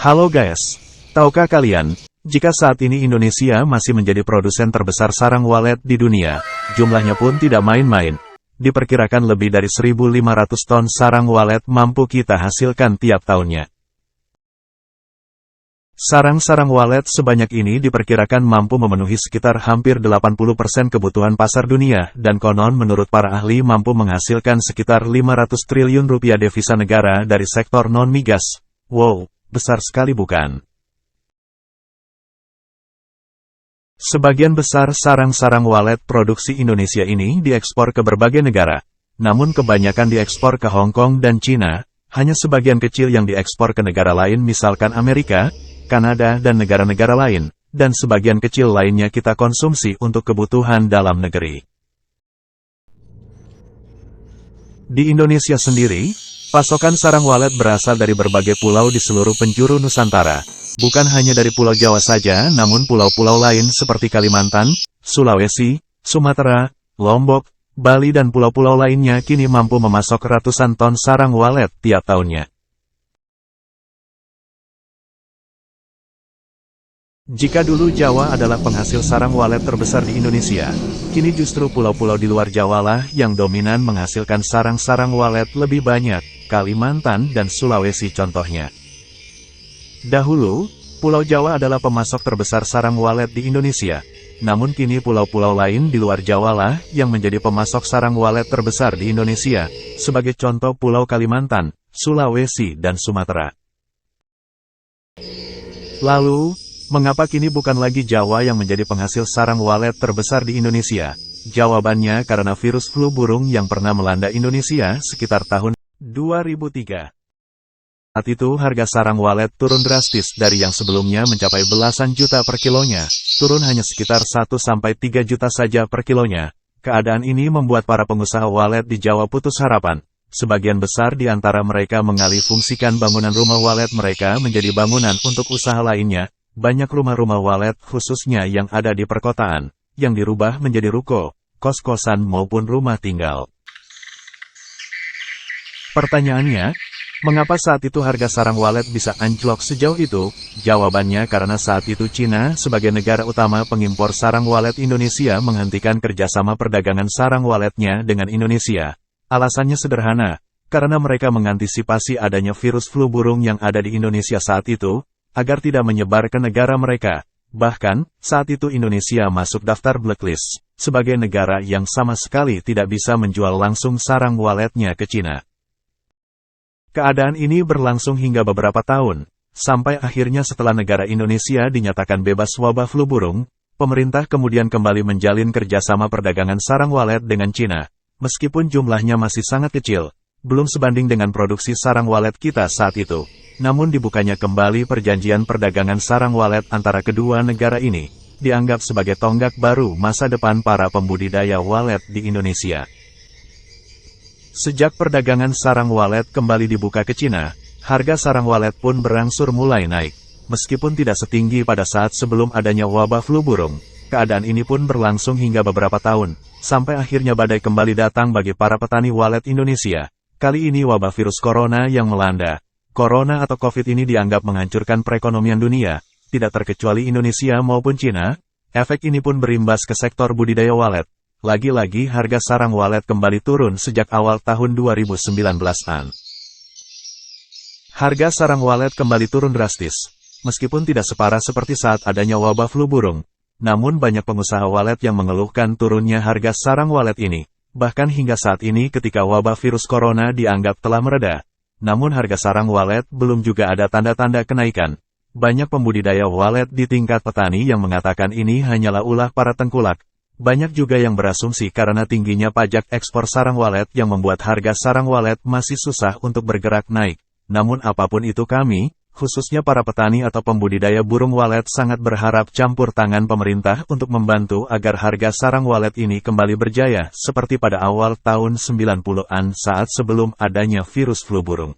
Halo guys, tahukah kalian, jika saat ini Indonesia masih menjadi produsen terbesar sarang walet di dunia, jumlahnya pun tidak main-main. Diperkirakan lebih dari 1.500 ton sarang walet mampu kita hasilkan tiap tahunnya. Sarang-sarang walet sebanyak ini diperkirakan mampu memenuhi sekitar hampir 80% kebutuhan pasar dunia, dan konon menurut para ahli mampu menghasilkan sekitar 500 triliun rupiah devisa negara dari sektor non-migas. Wow, besar sekali bukan? Sebagian besar sarang-sarang walet produksi Indonesia ini diekspor ke berbagai negara, namun kebanyakan diekspor ke Hong Kong dan China, hanya sebagian kecil yang diekspor ke negara lain misalkan Amerika, Kanada dan negara-negara lain, dan sebagian kecil lainnya kita konsumsi untuk kebutuhan dalam negeri. Di Indonesia sendiri, pasokan sarang walet berasal dari berbagai pulau di seluruh penjuru Nusantara. Bukan hanya dari Pulau Jawa saja, namun pulau-pulau lain seperti Kalimantan, Sulawesi, Sumatera, Lombok, Bali dan pulau-pulau lainnya kini mampu memasok ratusan ton sarang walet tiap tahunnya. Jika dulu Jawa adalah penghasil sarang walet terbesar di Indonesia, kini justru pulau-pulau di luar Jawa lah yang dominan menghasilkan sarang-sarang walet lebih banyak, Kalimantan dan Sulawesi contohnya. Dahulu, Pulau Jawa adalah pemasok terbesar sarang walet di Indonesia, namun kini pulau-pulau lain di luar Jawa lah yang menjadi pemasok sarang walet terbesar di Indonesia, sebagai contoh Pulau Kalimantan, Sulawesi dan Sumatera. Lalu, mengapa kini bukan lagi Jawa yang menjadi penghasil sarang walet terbesar di Indonesia? Jawabannya karena virus flu burung yang pernah melanda Indonesia sekitar tahun 2003. Saat itu harga sarang walet turun drastis dari yang sebelumnya mencapai belasan juta per kilonya, turun hanya sekitar 1-3 juta saja per kilonya. Keadaan ini membuat para pengusaha walet di Jawa putus harapan. Sebagian besar di antara mereka mengalih fungsikan bangunan rumah walet mereka menjadi bangunan untuk usaha lainnya. Banyak rumah-rumah walet khususnya yang ada di perkotaan, yang dirubah menjadi ruko, kos-kosan maupun rumah tinggal. Pertanyaannya, mengapa saat itu harga sarang walet bisa anjlok sejauh itu? Jawabannya karena saat itu Cina sebagai negara utama pengimpor sarang walet Indonesia menghentikan kerjasama perdagangan sarang waletnya dengan Indonesia. Alasannya sederhana, karena mereka mengantisipasi adanya virus flu burung yang ada di Indonesia saat itu, agar tidak menyebar ke negara mereka. Bahkan, saat itu Indonesia masuk daftar blacklist, sebagai negara yang sama sekali tidak bisa menjual langsung sarang waletnya ke Cina. Keadaan ini berlangsung hingga beberapa tahun, sampai akhirnya setelah negara Indonesia dinyatakan bebas wabah flu burung, pemerintah kemudian kembali menjalin kerjasama perdagangan sarang walet dengan Cina. Meskipun jumlahnya masih sangat kecil, belum sebanding dengan produksi sarang walet kita saat itu. Namun dibukanya kembali perjanjian perdagangan sarang walet antara kedua negara ini, dianggap sebagai tonggak baru masa depan para pembudidaya walet di Indonesia. Sejak perdagangan sarang walet kembali dibuka ke Cina, harga sarang walet pun berangsur mulai naik. Meskipun tidak setinggi pada saat sebelum adanya wabah flu burung, keadaan ini pun berlangsung hingga beberapa tahun, sampai akhirnya badai kembali datang bagi para petani walet Indonesia. Kali ini wabah virus corona yang melanda. Corona atau COVID ini dianggap menghancurkan perekonomian dunia, tidak terkecuali Indonesia maupun Cina. Efek ini pun berimbas ke sektor budidaya walet. Lagi-lagi harga sarang walet kembali turun sejak awal tahun 2019-an. Harga sarang walet kembali turun drastis, meskipun tidak separah seperti saat adanya wabah flu burung. Namun banyak pengusaha walet yang mengeluhkan turunnya harga sarang walet ini. Bahkan hingga saat ini ketika wabah virus corona dianggap telah mereda, namun harga sarang walet belum juga ada tanda-tanda kenaikan. Banyak pembudidaya walet di tingkat petani yang mengatakan ini hanyalah ulah para tengkulak. Banyak juga yang berasumsi karena tingginya pajak ekspor sarang walet yang membuat harga sarang walet masih susah untuk bergerak naik. Namun apapun itu kami, khususnya para petani atau pembudidaya burung walet sangat berharap campur tangan pemerintah untuk membantu agar harga sarang walet ini kembali berjaya seperti pada awal tahun 90-an saat sebelum adanya virus flu burung.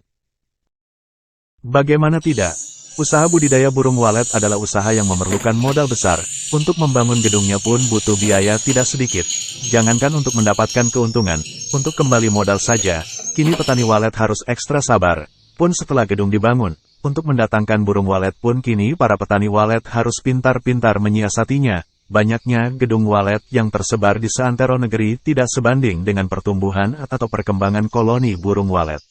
Bagaimana tidak? Usaha budidaya burung walet adalah usaha yang memerlukan modal besar. Untuk membangun gedungnya pun butuh biaya tidak sedikit. Jangankan untuk mendapatkan keuntungan, untuk kembali modal saja, kini petani walet harus ekstra sabar. Pun setelah gedung dibangun, Untuk mendatangkan burung walet pun kini para petani walet harus pintar-pintar menyiasatinya. Banyaknya gedung walet yang tersebar di seantero negeri tidak sebanding dengan pertumbuhan atau perkembangan koloni burung walet.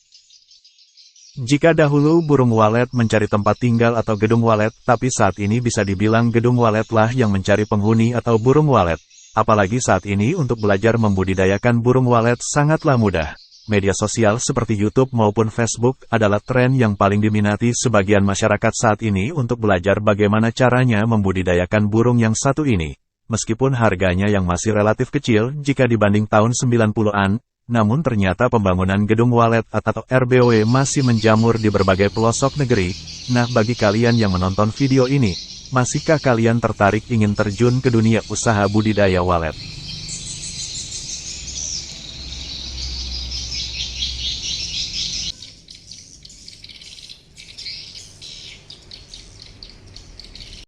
Jika dahulu burung walet mencari tempat tinggal atau gedung walet, tapi saat ini bisa dibilang gedung walet lah yang mencari penghuni atau burung walet. Apalagi saat ini untuk belajar membudidayakan burung walet sangatlah mudah. Media sosial seperti YouTube maupun Facebook adalah tren yang paling diminati sebagian masyarakat saat ini untuk belajar bagaimana caranya membudidayakan burung yang satu ini. Meskipun harganya yang masih relatif kecil jika dibanding tahun 90-an, namun ternyata pembangunan gedung walet atau RBW masih menjamur di berbagai pelosok negeri. Nah, bagi kalian yang menonton video ini, masihkah kalian tertarik ingin terjun ke dunia usaha budidaya walet?